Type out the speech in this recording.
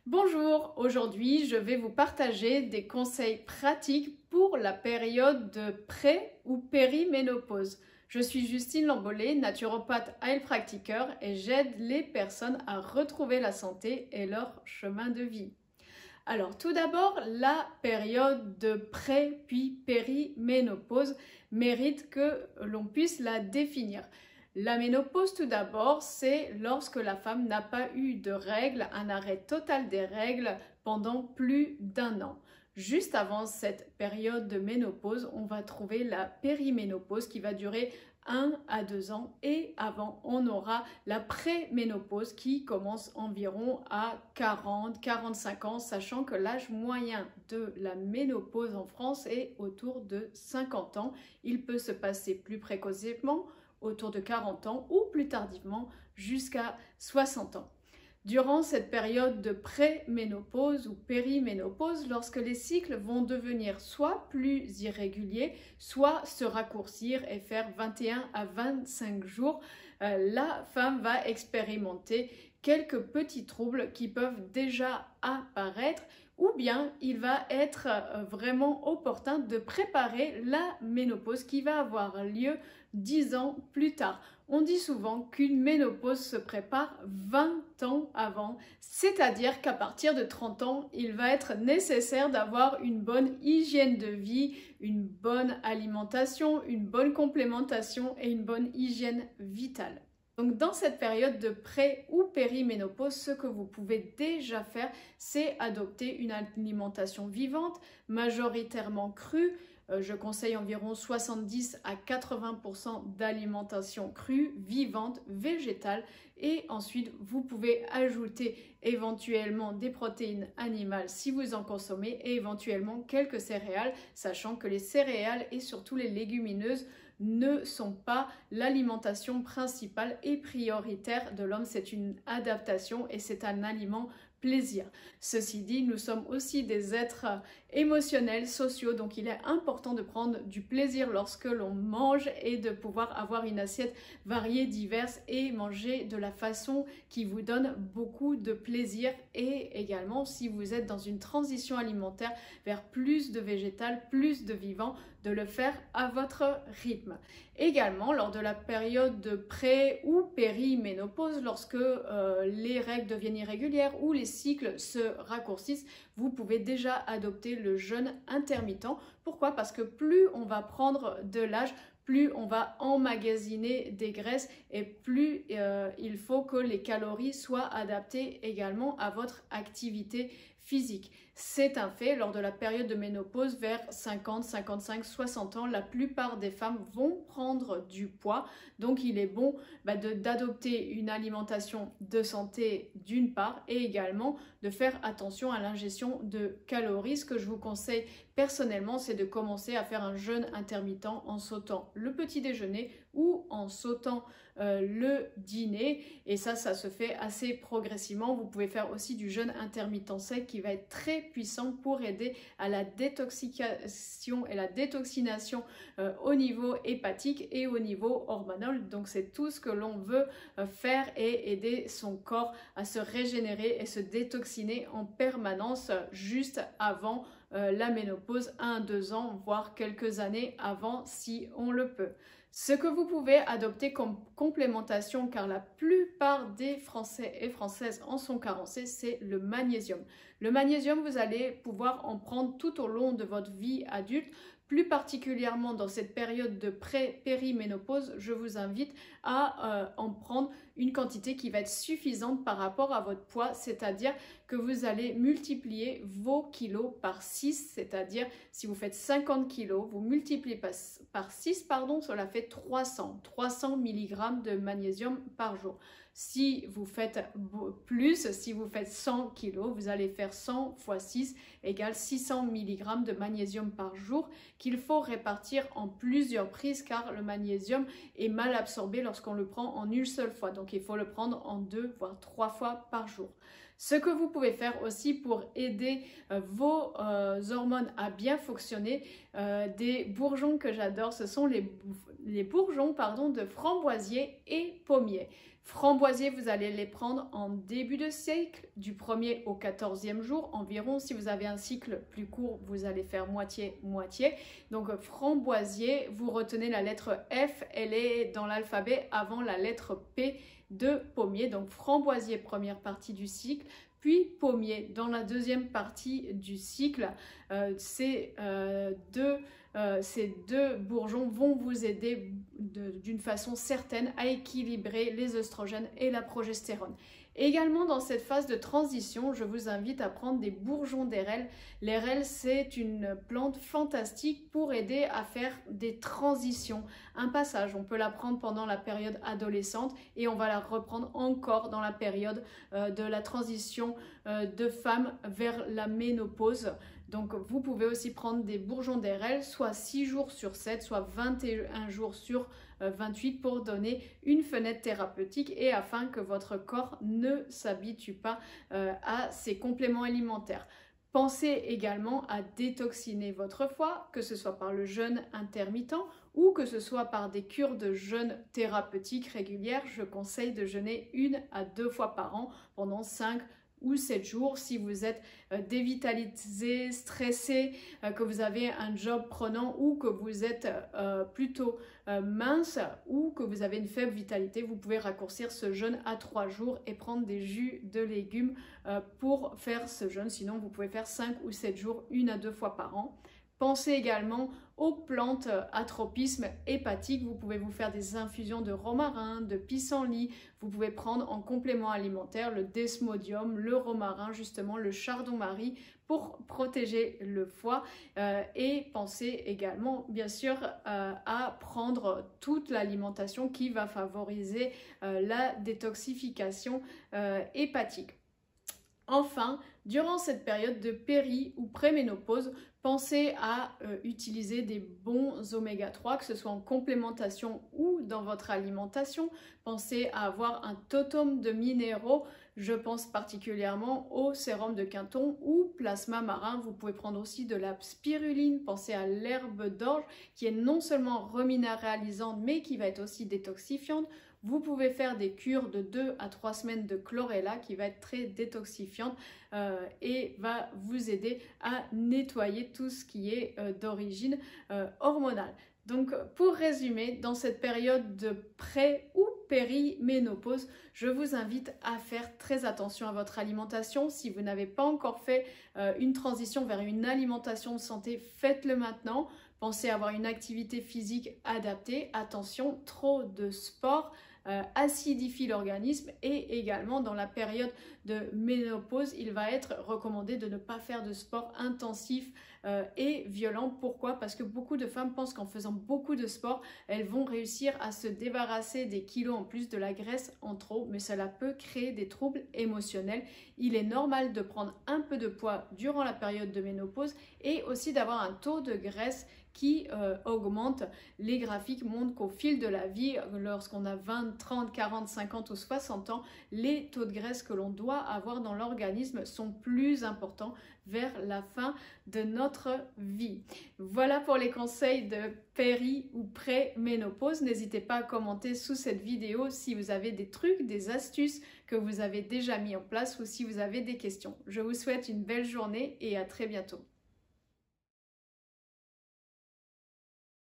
Bonjour, aujourd'hui je vais vous partager des conseils pratiques pour la période de pré- ou périménopause. Je suis Justine Lambollet, naturopathe heilpraktiker et j'aide les personnes à retrouver la santé et leur chemin de vie. Alors tout d'abord, la période de pré- puis périménopause mérite que l'on puisse la définir. La ménopause, tout d'abord, c'est lorsque la femme n'a pas eu de règles, un arrêt total des règles pendant plus d'un an. Juste avant cette période de ménopause, on va trouver la périménopause qui va durer 1 à 2 ans et avant, on aura la préménopause qui commence environ à 40-45 ans, sachant que l'âge moyen de la ménopause en France est autour de 50 ans. Il peut se passer plus précocement, autour de 40 ans ou plus tardivement jusqu'à 60 ans. Durant cette période de préménopause ou périménopause, lorsque les cycles vont devenir soit plus irréguliers, soit se raccourcir et faire 21 à 25 jours, la femme va expérimenter quelques petits troubles qui peuvent déjà apparaître, ou bien il va être vraiment opportun de préparer la ménopause qui va avoir lieu 10 ans plus tard. On dit souvent qu'une ménopause se prépare 20 ans avant, c'est-à-dire qu'à partir de 30 ans, il va être nécessaire d'avoir une bonne hygiène de vie, une bonne alimentation, une bonne complémentation et une bonne hygiène vitale. Donc dans cette période de pré- ou périménopause, ce que vous pouvez déjà faire, c'est adopter une alimentation vivante, majoritairement crue. Je conseille environ 70 à 80% d'alimentation crue, vivante, végétale. Et ensuite, vous pouvez ajouter éventuellement des protéines animales si vous en consommez et éventuellement quelques céréales, sachant que les céréales et surtout les légumineuses ne sont pas l'alimentation principale et prioritaire de l'homme. C'est une adaptation et c'est un aliment plaisir. Ceci dit, nous sommes aussi des êtres émotionnels, sociaux, donc il est important de prendre du plaisir lorsque l'on mange et de pouvoir avoir une assiette variée, diverse et manger de la façon qui vous donne beaucoup de plaisir. Et également, si vous êtes dans une transition alimentaire vers plus de végétal, plus de vivant, de le faire à votre rythme. Également, lors de la période de pré- ou périménopause, lorsque les règles deviennent irrégulières ou les cycles se raccourcissent, vous pouvez déjà adopter le jeûne intermittent. Pourquoi? Parce que plus on va prendre de l'âge, plus on va emmagasiner des graisses et plus il faut que les calories soient adaptées également à votre activité physique. C'est un fait, lors de la période de ménopause vers 50, 55, 60 ans, la plupart des femmes vont prendre du poids. Donc il est bon d'adopter une alimentation de santé d'une part et également de faire attention à l'ingestion de calories. Ce que je vous conseille personnellement, c'est de commencer à faire un jeûne intermittent en sautant le petit déjeuner ou en sautant le dîner, et ça se fait assez progressivement. Vous pouvez faire aussi du jeûne intermittent sec qui va être très puissant pour aider à la détoxication et la détoxination au niveau hépatique et au niveau hormonal. Donc c'est tout ce que l'on veut faire et aider son corps à se régénérer et se détoxiner en permanence juste avant la ménopause, 1 à 2 ans, voire quelques années avant si on le peut. Ce que vous pouvez adopter comme complémentation, car la plupart des Français et Françaises en sont carencés, c'est le magnésium. Le magnésium, vous allez pouvoir en prendre tout au long de votre vie adulte. Plus particulièrement dans cette période de pré-périménopause, je vous invite à en prendre une quantité qui va être suffisante par rapport à votre poids, c'est-à-dire que vous allez multiplier vos kilos par 6, c'est-à-dire si vous faites 50 kilos, vous multipliez par 6, cela fait 300 mg de magnésium par jour. Si vous faites plus, si vous faites 100 kg, vous allez faire 100 fois 6 égale 600 mg de magnésium par jour qu'il faut répartir en plusieurs prises, car le magnésium est mal absorbé lorsqu'on le prend en une seule fois. Donc il faut le prendre en 2 voire 3 fois par jour. Ce que vous pouvez faire aussi pour aider vos hormones à bien fonctionner, des bourgeons que j'adore, ce sont les bourgeons de framboisier et pommier. Framboisier, vous allez les prendre en début de cycle, du 1er au 14e jour environ. Si vous avez un cycle plus court, vous allez faire moitié-moitié. Donc framboisier, vous retenez la lettre F, elle est dans l'alphabet avant la lettre P de pommier. Donc framboisier, première partie du cycle, puis pommier dans la deuxième partie du cycle. Ces deux bourgeons vont vous aider d'une façon certaine à équilibrer les œstrogènes et la progestérone. Également dans cette phase de transition, je vous invite à prendre des bourgeons d'érel. L'érel, c'est une plante fantastique pour aider à faire des transitions, un passage. On peut la prendre pendant la période adolescente et on va la reprendre encore dans la période de la transition de femme vers la ménopause. Donc vous pouvez aussi prendre des bourgeons d'érel, soit 6 jours sur 7, soit 21 jours sur 28 pour donner une fenêtre thérapeutique et afin que votre corps ne s'habitue pas à ces compléments alimentaires. Pensez également à détoxiner votre foie, que ce soit par le jeûne intermittent ou que ce soit par des cures de jeûne thérapeutiques régulières. Je conseille de jeûner 1 à 2 fois par an pendant 5 ou 7 jours si vous êtes dévitalisé, stressé, que vous avez un job prenant ou que vous êtes plutôt mince ou que vous avez une faible vitalité. Vous pouvez raccourcir ce jeûne à 3 jours et prendre des jus de légumes pour faire ce jeûne. Sinon, vous pouvez faire 5 ou 7 jours, 1 à 2 fois par an. Pensez également aux plantes à tropisme hépatique. Vous pouvez vous faire des infusions de romarin, de pissenlit. Vous pouvez prendre en complément alimentaire le desmodium, le romarin, justement le chardon-marie pour protéger le foie. Et pensez également, bien sûr, à prendre toute l'alimentation qui va favoriser la détoxification hépatique. Enfin, durant cette période de péri ou préménopause, pensez à utiliser des bons oméga 3, que ce soit en complémentation ou dans votre alimentation. Pensez à avoir un totum de minéraux. Je pense particulièrement au sérum de Quinton ou plasma marin. Vous pouvez prendre aussi de la spiruline. Pensez à l'herbe d'orge qui est non seulement reminéralisante mais qui va être aussi détoxifiante. Vous pouvez faire des cures de 2 à 3 semaines de chlorella qui va être très détoxifiante et va vous aider à nettoyer tout ce qui est d'origine hormonale. Donc pour résumer, dans cette période de pré ou périménopause, je vous invite à faire très attention à votre alimentation. Si vous n'avez pas encore fait une transition vers une alimentation de santé, faites-le maintenant. Pensez à avoir une activité physique adaptée. Attention, trop de sport acidifie l'organisme et également dans la période de ménopause, il va être recommandé de ne pas faire de sport intensif et violent. Pourquoi? Parce que beaucoup de femmes pensent qu'en faisant beaucoup de sport, elles vont réussir à se débarrasser des kilos en plus, de la graisse en trop, mais cela peut créer des troubles émotionnels. Il est normal de prendre un peu de poids durant la période de ménopause et aussi d'avoir un taux de graisse qui augmente. Les graphiques montrent qu'au fil de la vie, lorsqu'on a 20, 30, 40, 50 ou 60 ans, les taux de graisse que l'on doit avoir dans l'organisme sont plus importants vers la fin de notre vie. Voilà pour les conseils de péri ou pré-ménopause. N'hésitez pas à commenter sous cette vidéo si vous avez des trucs, des astuces que vous avez déjà mis en place ou si vous avez des questions. Je vous souhaite une belle journée et à très bientôt.